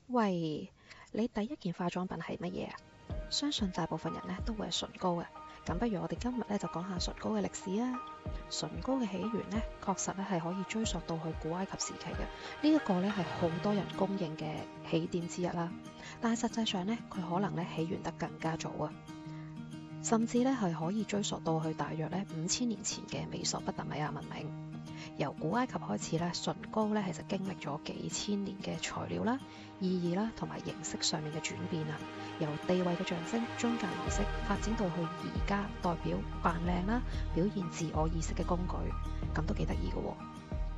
喂，你第一件化妝品係乜嘢啊？相信大部分人咧都會係唇膏嘅。咁不如我哋今日咧就講下唇膏嘅歷史啊。唇膏嘅起源咧，確實咧係可以追溯到去古埃及時期嘅。呢一個咧係好多人公認嘅起點之一啦。但係實際上咧，佢可能咧起源得更加早啊，甚至咧係可以追溯到去大約咧5000年前嘅美索不達米亞文明。由古埃及開始咧，唇膏咧其實經歷咗幾千年嘅材料啦、意義啦同埋形式上面嘅轉變啊。由地位嘅象徵、宗教儀式發展到去而家代表扮靚啦、表現自我意識嘅工具，咁都幾得意嘅喎。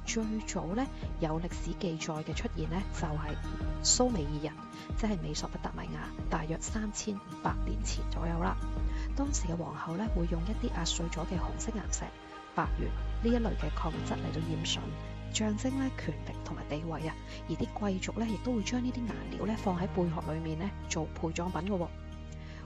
最早咧有歷史記載嘅出現咧，就係蘇美爾人，即係美索不達米亞，大約3500年前左右啦。當時嘅皇后咧會用一啲壓碎咗嘅紅色岩石、白鉛呢一類嘅礦物質嚟到染唇，象徵咧權力同埋地位啊。而啲貴族咧亦都會將呢啲顏料咧放喺貝殼裡面咧做陪葬品嘅喎。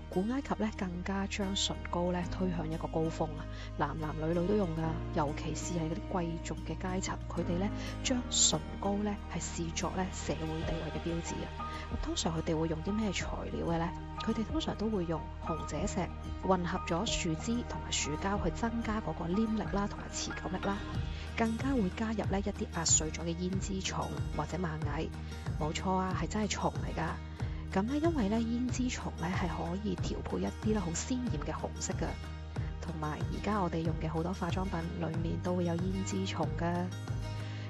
古埃及咧更加將唇膏咧推向一個高峰啊，男男女女都用噶，尤其是係嗰啲貴族嘅階層，佢哋咧將唇膏咧係視作咧社會地位嘅標誌啊。咁通常佢哋會用啲咩材料嘅咧？佢哋通常都會用紅赭石混合咗樹枝同埋樹膠去增加嗰個黏力啦同埋持久力啦，更加會加入咧一啲壓碎咗嘅胭脂蟲或者螞蟻。冇錯啊，係真係蟲嚟㗎。咁咧，因為咧胭脂蟲咧係可以調配一啲咧好鮮豔嘅紅色㗎，同埋而家我哋用嘅好多化妝品裡面都會有胭脂蟲㗎。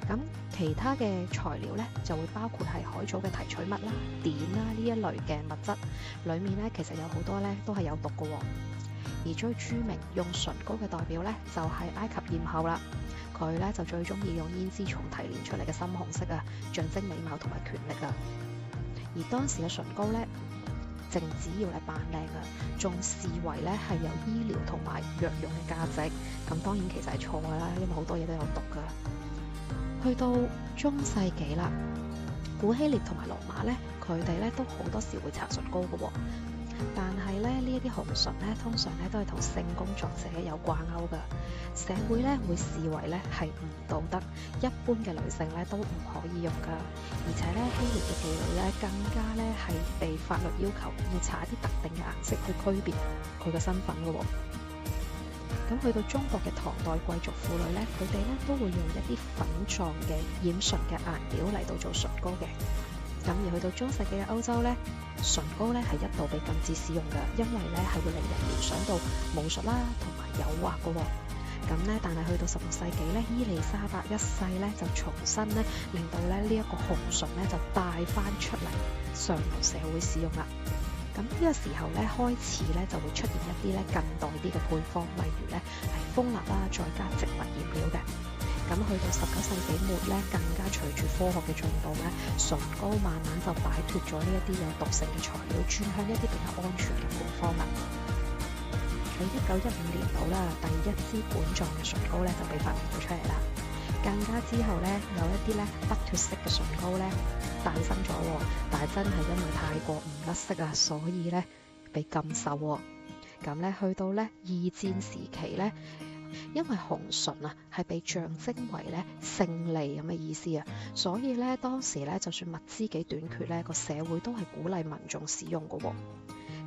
咁其他嘅材料咧就會包括係海藻嘅提取物啦、碘啦呢一類嘅物質，裡面咧其實有好多咧都係有毒㗎喎。而最著名用唇膏嘅代表咧就係埃及豔后啦，佢咧就最中意用胭脂蟲提煉出嚟嘅深紅色啊，象徵美貌同埋權力啊。而當時嘅唇膏咧，淨只要嚟扮靚啊，仲視為咧係有醫療同埋藥用嘅價值。咁當然其實係錯㗎啦，因為好多嘢都有毒㗎。去到中世紀啦，古希臘同埋羅馬咧，佢哋咧都好多時會搽唇膏㗎喎。但係咧呢一啲紅唇咧，通常咧都係同性工作者有掛鈎㗎。社會咧會視為咧係唔道德，一般嘅女性咧都唔可以用㗎。而且咧希臘嘅妓女咧更加咧係被法律要求要搽一啲特定嘅顏色去區別佢嘅身份㗎喎。咁去到中國嘅唐代貴族婦女咧，佢哋咧都會用一啲粉狀嘅染唇嘅顏料嚟到做唇膏嘅。咁而去到中世紀嘅歐洲咧，唇膏咧係一度被禁止使用嘅，因為咧係會令人聯想到巫術啦同埋誘惑嘅喎。咁咧，但係去到16世紀咧，伊麗莎白一世咧就重新咧令到咧呢一個紅唇咧就帶翻出嚟上流社會使用啦。咁呢個時候咧開始咧就會出現一啲咧近代啲嘅配方，例如咧係蜂蠟啦，再加植物染料嘅。咁去到19世紀末咧，更加隨住科學嘅進步咧，唇膏慢慢就擺脫咗呢一啲有毒性嘅材料，轉向一啲比較安全嘅配方啦。喺1915年度啦，第一支管狀嘅唇膏咧就被發明到出嚟啦。更加之後咧，有一啲咧不脫色嘅唇膏咧誕生咗喎，但係真係因為太過唔甩色啊，所以咧被禁售喎。咁咧去到咧二戰時期咧，因為紅唇啊係被象徵為咧勝利咁嘅意思啊，所以咧當時咧就算物資幾短缺咧，個社會都係鼓勵民眾使用嘅喎。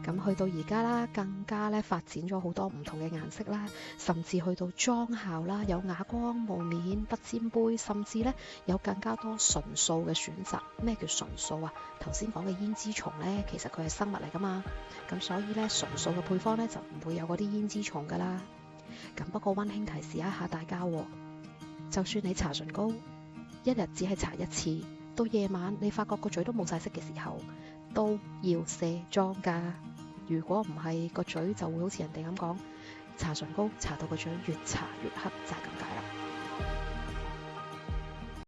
咁去到而家啦，更加咧發展咗好多唔同嘅顏色啦，甚至去到妝效啦，有啞光、霧面、不沾杯，甚至咧有更加多純素嘅選擇。咩叫純素啊？頭先講嘅胭脂蟲咧，其實佢係生物嚟噶嘛，咁所以咧純素嘅配方咧就唔會有嗰啲胭脂蟲噶啦。咁不過溫馨提示一下大家喎，就算你搽唇膏，一日只係搽一次，到夜晚你發覺個嘴都冇晒色嘅時候，都要卸妝㗎。如果唔係，個嘴就會好似人哋咁講，搽唇膏搽到個嘴越搽越黑，就係咁解啦。